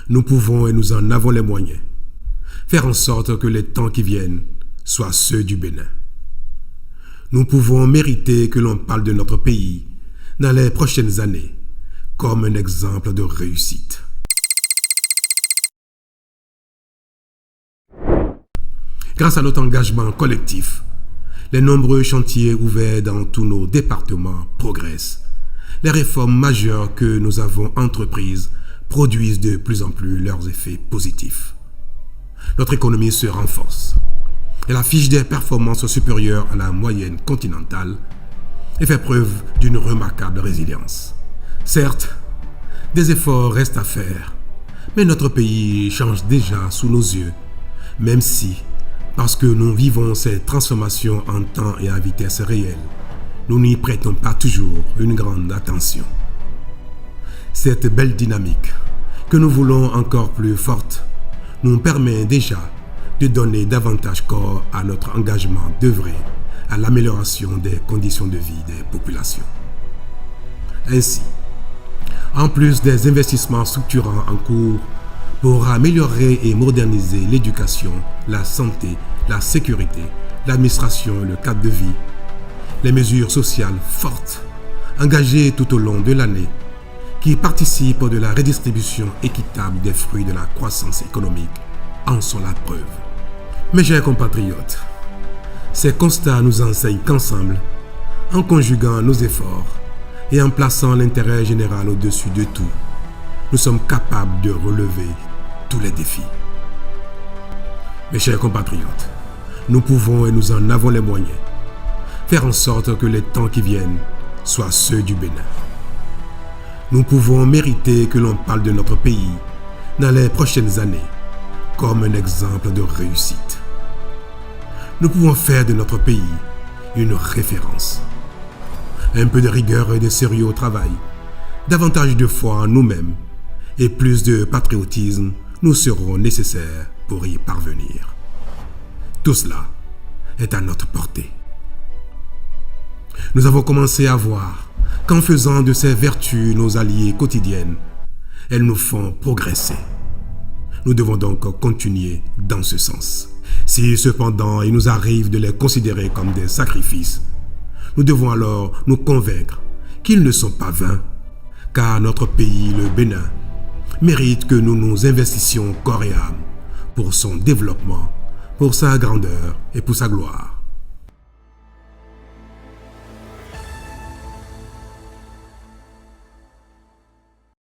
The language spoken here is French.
Nous pouvons et nous en avons les moyens. Faire en sorte que les temps qui viennent soient ceux du Bénin. Nous pouvons mériter que l'on parle de notre pays dans les prochaines années comme un exemple de réussite. Grâce à notre engagement collectif, les nombreux chantiers ouverts dans tous nos départements progressent. Les réformes majeures que nous avons entreprises produisent de plus en plus leurs effets positifs. Notre économie se renforce. Elle affiche des performances supérieures à la moyenne continentale et fait preuve d'une remarquable résilience. Certes, des efforts restent à faire, mais notre pays change déjà sous nos yeux, même si, parce que nous vivons ces transformations en temps et à vitesse réelle, nous n'y prêtons pas toujours une grande attention. Cette belle dynamique, que nous voulons encore plus forte, nous permet déjà de donner davantage corps à notre engagement d'œuvrer à l'amélioration des conditions de vie des populations. Ainsi, en plus des investissements structurants en cours pour améliorer et moderniser l'éducation, la santé, la sécurité, l'administration et le cadre de vie, les mesures sociales fortes, engagées tout au long de l'année, qui participent de la redistribution équitable des fruits de la croissance économique, en sont la preuve. Mes chers compatriotes, ces constats nous enseignent qu'ensemble, en conjuguant nos efforts et en plaçant l'intérêt général au-dessus de tout, nous sommes capables de relever tous les défis. Mes chers compatriotes, nous pouvons et nous en avons les moyens. Faire en sorte que les temps qui viennent soient ceux du Bénin. Nous pouvons mériter que l'on parle de notre pays dans les prochaines années comme un exemple de réussite. Nous pouvons faire de notre pays une référence. Un peu de rigueur et de sérieux au travail, davantage de foi en nous-mêmes et plus de patriotisme nous seront nécessaires pour y parvenir. Tout cela est à notre portée. Nous avons commencé à voir qu'en faisant de ces vertus nos alliés quotidiennes, elles nous font progresser. Nous devons donc continuer dans ce sens. Si cependant il nous arrive de les considérer comme des sacrifices, nous devons alors nous convaincre qu'ils ne sont pas vains, car notre pays, le Bénin, mérite que nous nous investissions corps et âme pour son développement, pour sa grandeur et pour sa gloire.